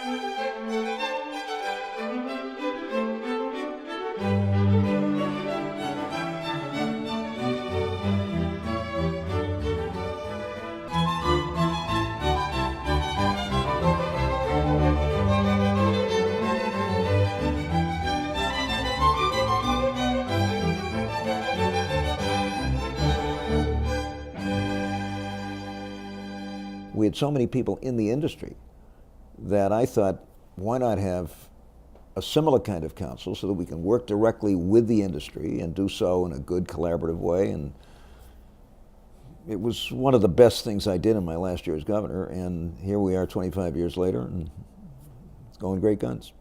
We had so many people in the industry that I thought, why not have a similar kind of council so that we can work directly with the industry and do so in a good collaborative way. And it was one of the best things I did in my last year as governor, and here we are 25 years later, and it's going great guns.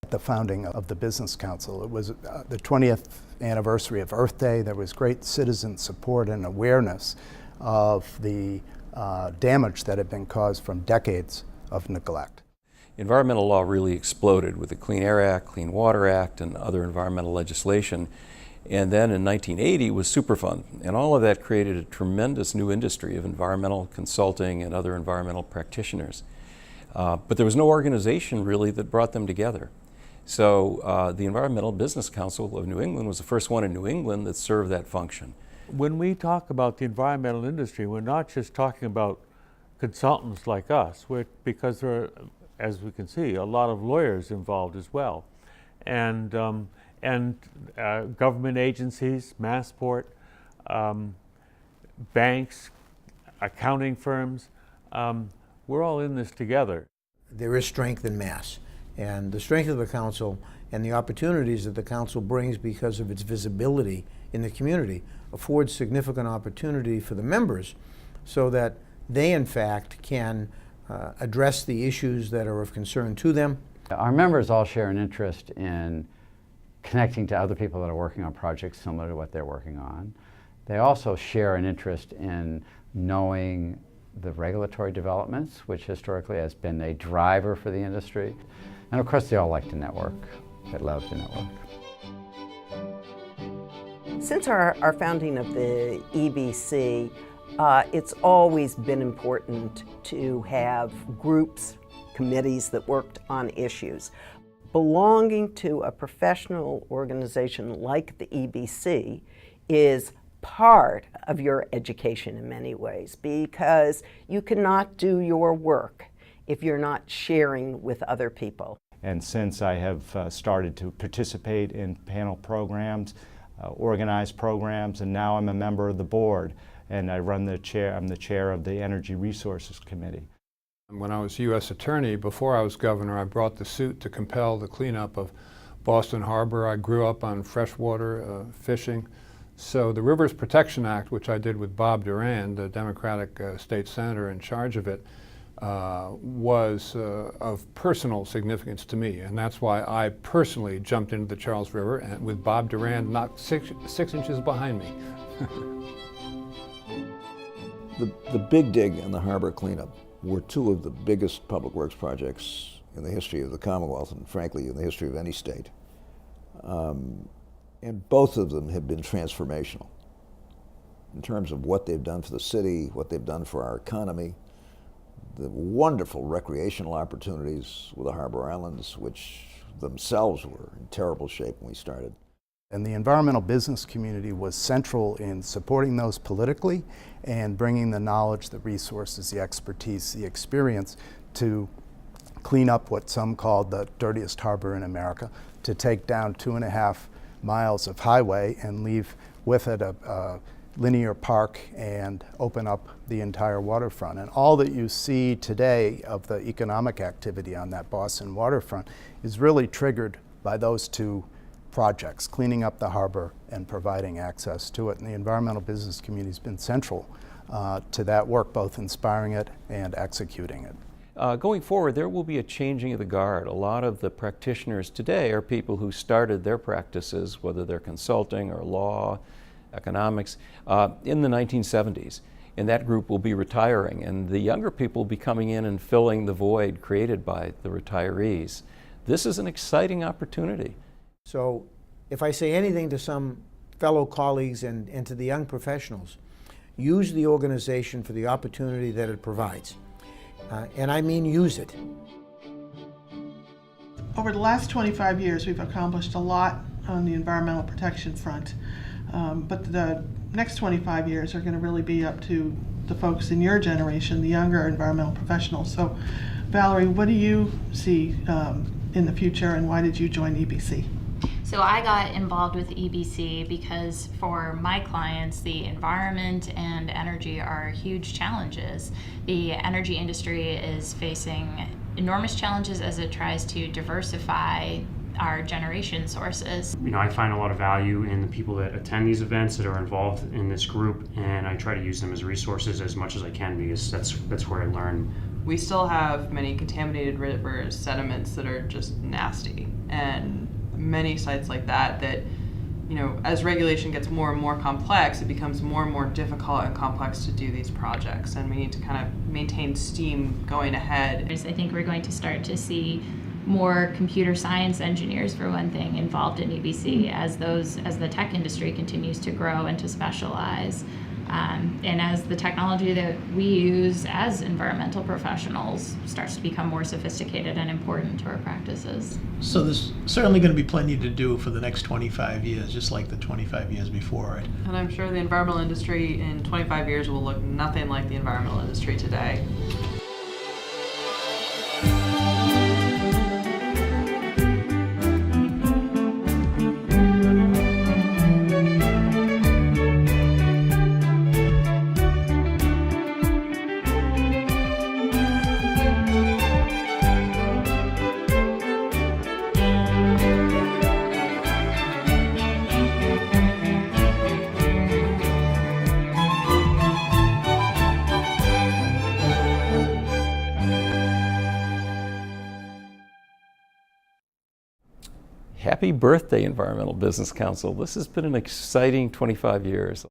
The founding of the Business Council, it was the 20th anniversary of Earth Day. There was great citizen support and awareness of the damage that had been caused from decades of neglect. Environmental law really exploded with the Clean Air Act, Clean Water Act, and other environmental legislation. And then in 1980 was Superfund, and all of that created a tremendous new industry of environmental consulting and other environmental practitioners. But there was no organization really that brought them together. So the Environmental Business Council of New England was the first one in New England that served that function. When we talk about the environmental industry, we're not just talking about consultants like us, because there are, as we can see, a lot of lawyers involved as well. And government agencies, Massport, banks, accounting firms, we're all in this together. There is strength in Mass, and the strength of the council and the opportunities that the council brings because of its visibility in the community affords significant opportunity for the members so that they in fact can address the issues that are of concern to them. Our members all share an interest in connecting to other people that are working on projects similar to what they're working on. They also share an interest in knowing the regulatory developments, which historically has been a driver for the industry. And of course, they all like to network. They love to network. Since our founding of the EBC, it's always been important to have groups, committees that worked on issues. Belonging to a professional organization like the EBC is part of your education in many ways, because you cannot do your work if you're not sharing with other people. And since I have started to participate in panel programs, organized programs, and now I'm a member of the board, and I'm the chair of the Energy Resources Committee. When I was U.S. Attorney, before I was governor, I brought the suit to compel the cleanup of Boston Harbor. I grew up on freshwater fishing. So the Rivers Protection Act, which I did with Bob Durand, the Democratic state senator in charge of it, was of personal significance to me. And that's why I personally jumped into the Charles River, and with Bob Durand not six inches behind me. The Big Dig and the harbor cleanup were two of the biggest public works projects in the history of the Commonwealth, and frankly in the history of any state. And both of them have been transformational in terms of what they've done for the city, what they've done for our economy, the wonderful recreational opportunities with the Harbor Islands, which themselves were in terrible shape when we started. And the environmental business community was central in supporting those politically and bringing the knowledge, the resources, the expertise, the experience to clean up what some called the dirtiest harbor in America, to take down 2.5 miles of highway and leave with it a linear park and open up the entire waterfront. And all that you see today of the economic activity on that Boston waterfront is really triggered by those two projects, cleaning up the harbor and providing access to it. And the environmental business community has been central to that work, both inspiring it and executing it. Going forward, there will be a changing of the guard. A lot of the practitioners today are people who started their practices, whether they're consulting or law, economics, in the 1970s. And that group will be retiring, and the younger people will be coming in and filling the void created by the retirees. This is an exciting opportunity. So if I say anything to some fellow colleagues and to the young professionals, use the organization for the opportunity that it provides. And I mean use it. over the last 25 years, we've accomplished a lot on the environmental protection front, but the next 25 years are going to really be up to the folks in your generation, the younger environmental professionals. So, Valerie, what do you see in the future, and why did you join EBC? So I got involved with EBC because for my clients, the environment and energy are huge challenges. The energy industry is facing enormous challenges as it tries to diversify our generation sources. You know, I find a lot of value in the people that attend these events, that are involved in this group, and I try to use them as resources as much as I can, because that's where I learn. We still have many contaminated rivers, sediments that are just nasty, and many sites like that, you know, as regulation gets more and more complex, it becomes more and more difficult and complex to do these projects, and we need to kind of maintain steam going ahead. I think we're going to start to see more computer science engineers, for one thing, involved in EBC as the tech industry continues to grow and to specialize. And as the technology that we use as environmental professionals starts to become more sophisticated and important to our practices. So there's certainly going to be plenty to do for the next 25 years, just like the 25 years before it. And I'm sure the environmental industry in 25 years will look nothing like the environmental industry today. Happy birthday, Environmental Business Council. This has been an exciting 25 years.